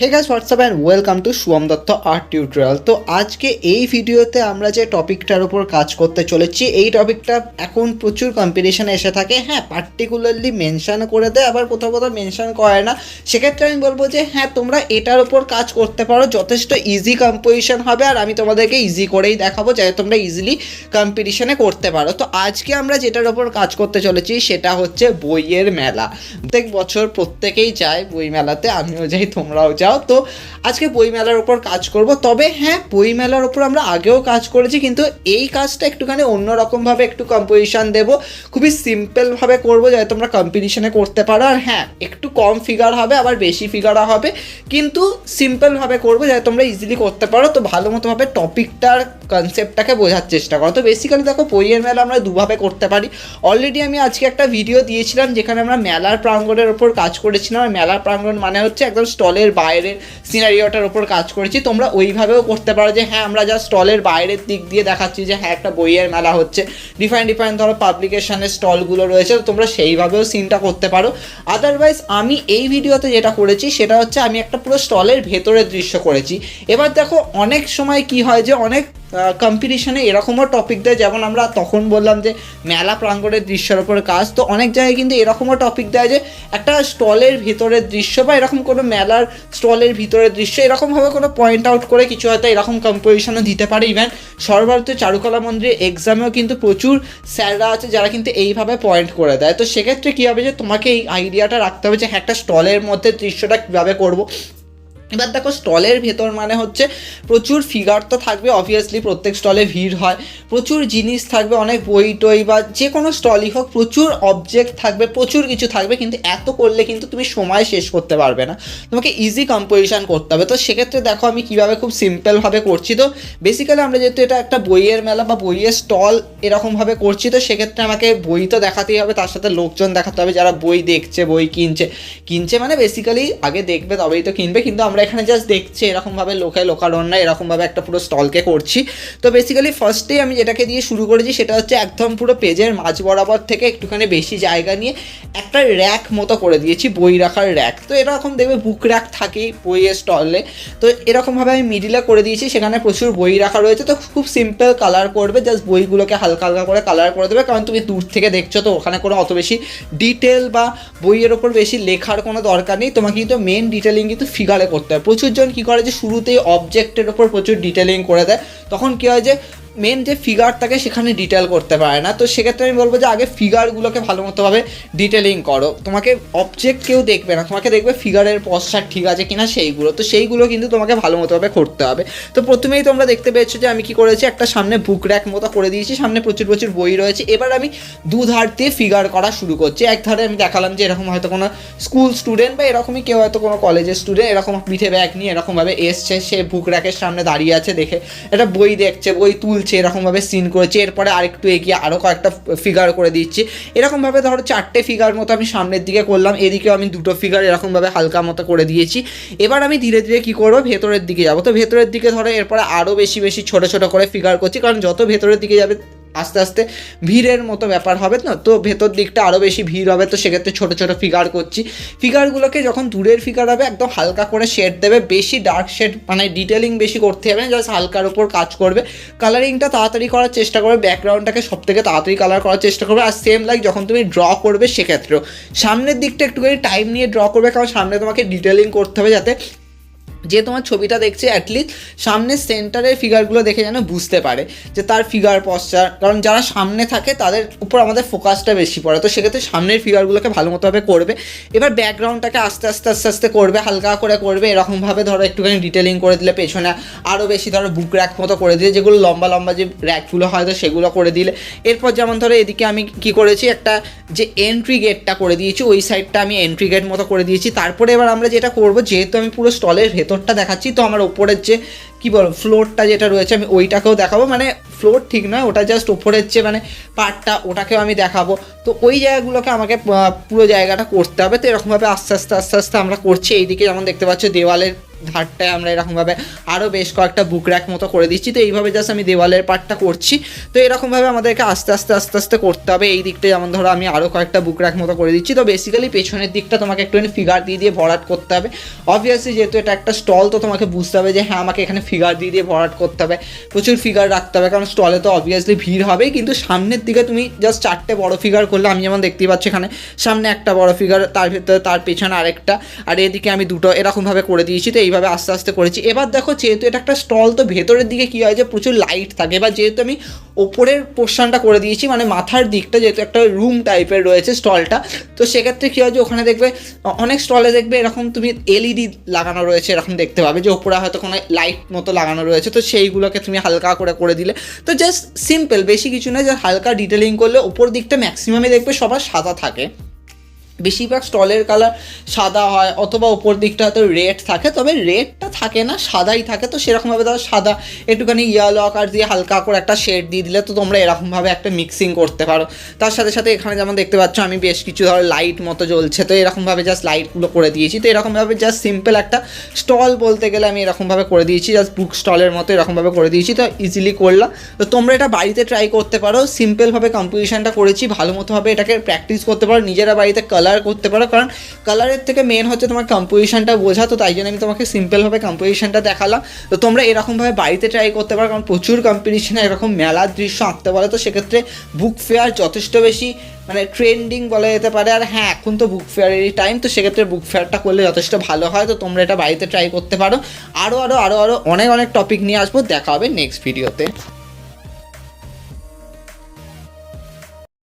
Hey guys what's up and welcome to Shubham Dutta art tutorial. তো আজকে এই ভিডিওতে আমরা যে টপিকটার উপর কাজ করতে চলেছি, এই টপিকটা এখন প্রচুর কম্পিটিশানে এসে থাকে। হ্যাঁ, পার্টিকুলারলি মেনশান করে দেয়, আবার কোথাও কোথাও মেনশান করে না। সেক্ষেত্রে আমি বলবো যে হ্যাঁ, তোমরা এটার উপর কাজ করতে পারো, যথেষ্ট ইজি কম্পোজিশন হবে। আর আমি তোমাদেরকে ইজি করেই দেখাবো যাতে তোমরা ইজিলি কম্পিটিশানে করতে পারো। তো আজকে আমরা যেটার উপর কাজ করতে চলেছি সেটা হচ্ছে বইয়ের মেলা। প্রত্যেক বছর প্রত্যেকেই যায় বই মেলাতে, আমিও যাই, তোমরাও যাও। তো আজকে বই মেলার উপর কাজ করব। তবে হ্যাঁ, বই মেলার উপর আমরা আগেও কাজ করেছি, কিন্তু এই কাজটা একটুখানি অন্যরকমভাবে একটু কম্পোজিশন দেবো, খুবই সিম্পলভাবে করবো যাতে তোমরা কম্পিটিশনে করতে পারো। আর হ্যাঁ, একটু কম ফিগার হবে, আবার বেশি ফিগারও হবে, কিন্তু সিম্পলভাবে করবো যাতে তোমরা ইজিলি করতে পারো। তো ভালো মতোভাবে টপিকটার কনসেপ্টটাকে বোঝার চেষ্টা করো। তো বেসিক্যালি দেখো, বইয়ের মেলা আমরা দুভাবে করতে পারি। অলরেডি আমি আজকে একটা ভিডিও দিয়েছিলাম যেখানে আমরা মেলার প্রাঙ্গণের ওপর কাজ করেছিলাম। আর মেলার প্রাঙ্গণ মানে হচ্ছে একদম স্টলের বাইরের সিনারিওটার ওপর কাজ করেছি। তোমরা ওইভাবেও করতে পারো যে হ্যাঁ, আমরা যা স্টলের বাইরের দিক দিয়ে দেখাচ্ছি যে হ্যাঁ, একটা বইয়ের মেলা হচ্ছে, ডিফারেন্ট ধরো পাবলিকেশনের স্টলগুলো রয়েছে, তো তোমরা সেইভাবেও সিনটা করতে পারো। আদারওয়াইজ আমি এই ভিডিওতে যেটা করেছি সেটা হচ্ছে আমি একটা পুরো স্টলের ভেতরের দৃশ্য করেছি। এবার দেখো, অনেক সময় কি হয় যে অনেক কম্পিটিশনে এরকমও টপিক দেয়, যেমন আমরা তখন বললাম যে মেলা প্রাঙ্গণের দৃশ্যের ওপর কাজ। তো অনেক জায়গায় কিন্তু এরকমও টপিক দেয় যে একটা স্টলের ভিতরের দৃশ্য বা এরকম কোনো মেলার স্টলের ভিতরের দৃশ্য, এরকমভাবে কোনো পয়েন্ট আউট করে কিছু হয়তো এরকম কম্পোজিশনও দিতে পারে। ইভেন সর্বভারতীয় চারুকলা মন্দিরের এক্সামেও কিন্তু প্রচুর স্যাররা আছে যারা কিন্তু এইভাবে পয়েন্ট করে দেয়। তো সেক্ষেত্রে কী হবে যে তোমাকে এই আইডিয়াটা রাখতে হবে যে হ্যাঁ, একটা স্টলের মধ্যে দৃশ্যটা কীভাবে করবো। এবার দেখো, স্টলের ভেতর মানে হচ্ছে প্রচুর ফিগার তো থাকবে, অবভিয়াসলি প্রত্যেক স্টলে ভিড় হয়, প্রচুর জিনিস থাকবে, অনেক বই টই বা যে কোনো স্টলই হোক, প্রচুর অবজেক্ট থাকবে, প্রচুর কিছু থাকবে। কিন্তু এত করলে কিন্তু তুমি সময় শেষ করতে পারবে না, তোমাকে ইজি কম্পোজিশন করতে হবে। তো সেক্ষেত্রে দেখো আমি কীভাবে খুব সিম্পলভাবে করছি। তো বেসিক্যালি আমরা যেহেতু এটা একটা বইয়ের মেলা বা বইয়ের স্টল এরকমভাবে করছি, তো সেক্ষেত্রে আমাকে বই তো দেখাতেই হবে, তার সাথে লোকজন দেখাতে হবে যারা বই দেখছে, বই কিনছে মানে বেসিক্যালি আগে দেখবে তবেই তো কিনবে। কিন্তু আমরা এখানে জাস্ট দেখছি, এরকমভাবে লোকারণ্য এরকমভাবে একটা পুরো স্টলকে করছি। তো বেসিক্যালি ফার্স্টেই আমি যেটাকে দিয়ে শুরু করেছি সেটা হচ্ছে একদম পুরো পেজের মাঝ বরাবর থেকে একটুখানি বেশি জায়গা নিয়ে একটা র্যাক মতো করে দিয়েছি, বই রাখার র্যাক। তো এরকম দেখবে বুক র্যাক থাকেই বইয়ের স্টলে, তো এরকমভাবে আমি মিডিলে করে দিয়েছি, সেখানে প্রচুর বই রাখা রয়েছে। তো খুব সিম্পল কালার করবে, জাস্ট বইগুলোকে হালকা হালকা করে কালার করে দেবে, কারণ তুমি দূর থেকে দেখছো, তো ওখানে কোনো অত বেশি ডিটেল বা বইয়ের ওপর বেশি লেখার কোনো দরকার নেই। তোমাকে কিন্তু মেন ডিটেলিং কিন্তু ফিগারে করতে হবে। প্রচুরজন কী করে যে শুরুতেই অবজেক্টের ওপর প্রচুর ডিটেলিং করে দেয়, তখন কী হয় যে মেন যে ফিগার থাকে সেখানে ডিটেল করতে পারে না। তো সেক্ষেত্রে আমি বলবো যে আগে ফিগারগুলোকে ভালো মতোভাবে ডিটেলিং করো। তোমাকে অবজেক্ট কেউ দেখবে না, তোমাকে দেখবে ফিগারের পশ্চাৎ ঠিক আছে কিনা সেইগুলো। তো সেইগুলো কিন্তু তোমাকে ভালো মতোভাবে করতে হবে। তো প্রথমেই তোমরা দেখতে পেয়েছো যে আমি কি করেছি, একটা সামনে বুক র্যাক মতো করে দিয়েছি, সামনে প্রচুর বই রয়েছে। এবার আমি দুধার দিয়ে ফিগার করা শুরু করছি। এক ধারে আমি দেখালাম যে এরকম হয়তো কোনো স্কুল স্টুডেন্ট বা এরকমই কেউ হয়তো কোনো কলেজের স্টুডেন্ট এরকম পিঠে ব্যাগ নিয়ে এরকমভাবে এসছে, সে বুক র্যাকের সামনে দাঁড়িয়ে আছে, দেখে একটা বই দেখছে, বই তুলছে, এরকমভাবে সিন করেছে। এরপরে আরেকটু এগিয়ে আরও কয়েকটা ফিগার করে দিচ্ছি। এরকমভাবে ধরো 4টে ফিগার মতো আমি সামনের দিকে করলাম, এদিকেও আমি 2টো ফিগার এরকমভাবে হালকা মতো করে দিয়েছি। এবার আমি ধীরে ধীরে কী করবো, ভেতরের দিকে যাবো। তো ভেতরের দিকে ধরো এরপরে আরও বেশি ছোটো করে ফিগার করছি, কারণ যত ভেতরের দিকে যাবে আস্তে আস্তে ভিড়ের মতো ব্যাপার হবে না, তো ভেতর দিকটা আরও বেশি ভিড় হবে। তো সেক্ষেত্রে ছোটো ফিগার করছি। ফিগারগুলোকে যখন দূরের ফিগার হবে একদম হালকা করে শেড দেবে, বেশি ডার্ক শেড মানে ডিটেলিং বেশি করতে হবে না, জাস্ট হালকার উপর কাজ করবে। কালারিংটা তাড়াতাড়ি করার চেষ্টা করবে, ব্যাকগ্রাউন্ডটাকে সবথেকে তাড়াতাড়ি কালার করার চেষ্টা করবে। আর সেম লাইক যখন তুমি ড্র করবে সেক্ষেত্রেও সামনের দিকটা একটুখানি টাইম নিয়ে ড্র করবে, কারণ সামনে তোমাকে ডিটেলিং করতে হবে যাতে যে তোমার ছবিটা দেখছে অ্যাটলিস্ট সামনের সেন্টারের ফিগারগুলো দেখে যেন বুঝতে পারে যে তার ফিগার পশ্চার, কারণ যারা সামনে থাকে তাদের উপর আমাদের ফোকাসটা বেশি পড়ে। তো সেক্ষেত্রে সামনের ফিগারগুলোকে ভালো মতোভাবে করবে। এবার ব্যাকগ্রাউন্ডটাকে আস্তে আস্তে করবে, হালকা করে করবে। এরকমভাবে ধরো একটুখানি ডিটেলিং করে দিলে, পেছনে আরও বেশি ধরো বুক র্যাক মতো করে দিলে, যেগুলো লম্বা যে র্যাকগুলো হয় তো সেগুলো করে দিলে। এরপর যেমন ধরো এদিকে আমি কী করেছি, একটা যে এন্ট্রি গেটটা করে দিয়েছি, ওই সাইডটা আমি এন্ট্রি গেট মতো করে দিয়েছি। তারপরে এবার আমরা যেটা করবো, যেহেতু আমি পুরো স্টলের ভেতরটা দেখাচ্ছি, তো আমার ওপরের যে কী বলবো ফ্লোরটা যেটা রয়েছে আমি ওইটাকেও দেখাবো, মানে ফ্লোর ঠিক নয়, ওটা জাস্ট ওপরের যে মানে পার্টটা ওটাকেও আমি দেখাবো। তো ওই জায়গাগুলোকে আমাকে পুরো জায়গাটা করতে হবে। তো এরকমভাবে আস্তে আস্তে আস্তে আস্তে আমরা করছি। এইদিকে যেমন দেখতে পাচ্ছ দেওয়ালের ধারটায় আমরা এরকমভাবে আরও বেশ কয়েকটা বুক র্যাক মতো করে দিচ্ছি। তো এইভাবে জাস্ট আমি দেওয়ালের পার্টটা করছি। তো এরকমভাবে আমাদেরকে আস্তে আস্তে আস্তে আস্তে করতে হবে। এই দিকটা যেমন ধরো আমি আরও কয়েকটা বুক র্যাক মতো করে দিচ্ছি। তো বেসিক্যালি পেছনের দিকটা তোমাকে একটুখানি ফিগার দিয়ে দিয়ে ভরাট করতে হবে। অবভিয়াসলি যেহেতু এটা একটা স্টল, তো তোমাকে বুঝতে হবে যে হ্যাঁ আমাকে এখানে ফিগার দিয়ে দিয়ে ভরাট করতে হবে, প্রচুর ফিগার রাখতে হবে, কারণ স্টলে তো অবভিয়াসলি ভিড় হবেই। কিন্তু সামনের দিকে তুমি জাস্ট 4টে বড় ফিগার করলে, আমি যেমন দেখতেই পাচ্ছি এখানে সামনে একটা বড় ফিগার, তার ভিতরে তার পেছনে আরেকটা, আর এদিকে আমি দুটো এরকমভাবে করে দিয়েছি। তো এইভাবে আস্তে আস্তে করেছি। এবার দেখো যেহেতু এটা একটা স্টল, তো ভেতরের দিকে কী হয় যে প্রচুর লাইট থাকে। এবার যেহেতু আমি ওপরের পোর্শনটা করে দিয়েছি, মানে মাথার দিকটা যেহেতু একটা রুম টাইপের রয়েছে স্টলটা, তো সেক্ষেত্রে কী হয় যে ওখানে দেখবে অনেক স্টলে দেখবে এরকম তুমি এলইডি লাগানো রয়েছে, এরকম দেখতে পাবে যে ওপরে হয়তো কোনো লাইট মতো লাগানো রয়েছে। তো সেইগুলোকে তুমি হালকা করে দিলে, তো জাস্ট সিম্পল, বেশি কিছু না, জাস্ট হালকা ডিটেলিং করলে ওপর দিকটা ম্যাক্সিমামে দেখবে সবার সাদা থাকে। বেশিরভাগ স্টলের কালার সাদা হয়, অথবা ওপর দিকটা হয়তো রেড থাকে, তবে রেডটা থাকে না, সাদাই থাকে। তো সেরকমভাবে ধরো সাদা একটুখানি ইয়েলো আকার দিয়ে হালকা করে একটা শেড দিয়ে দিলে, তো তোমরা এরকমভাবে একটা মিক্সিং করতে পারো। তার সাথে সাথে এখানে যেমন দেখতে পাচ্ছ আমি বেশ কিছু ধরো লাইট মতো জ্বলছে, তো এরকমভাবে জাস্ট লাইটগুলো করে দিয়েছি। তো এরকমভাবে জাস্ট সিম্পল একটা স্টল বলতে গেলে আমি এরকমভাবে করে দিয়েছি, জাস্ট বুক স্টলের মতো এরকমভাবে করে দিয়েছি। তো ইজিলি করলাম। তো তোমরা এটা বাড়িতে ট্রাই করতে পারো। সিম্পলভাবে কম্পোজিশনটা করেছি, ভালো মতোভাবে এটাকে প্র্যাকটিস করতে পারো, নিজেরা বাড়িতে কালার করতে পারো, কারণ কালারের থেকে মেন হচ্ছে তোমার কম্পোজিশনটা বোঝা। তো তাই জন্য আমি তোমাকে সিম্পলভাবে কম্পোজিশনটা দেখালাম। তো তোমরা এরকমভাবে বাড়িতে ট্রাই করতে পারো, কারণ প্রচুর কম্পিটিশনে এরকম মেলার দৃশ্য আঁকতে পারে। তো সেক্ষেত্রে বুক ফেয়ার যথেষ্ট বেশি মানে ট্রেন্ডিং বলা যেতে পারে। আর হ্যাঁ, এখন তো বুক ফেয়ারেরই টাইম, তো সেক্ষেত্রে বুক ফেয়ারটা করলে যথেষ্ট ভালো হয়। তো তোমরা এটা বাড়িতে ট্রাই করতে পারো। আরও অনেক টপিক নিয়ে আসবো। দেখা হবে নেক্সট ভিডিওতে।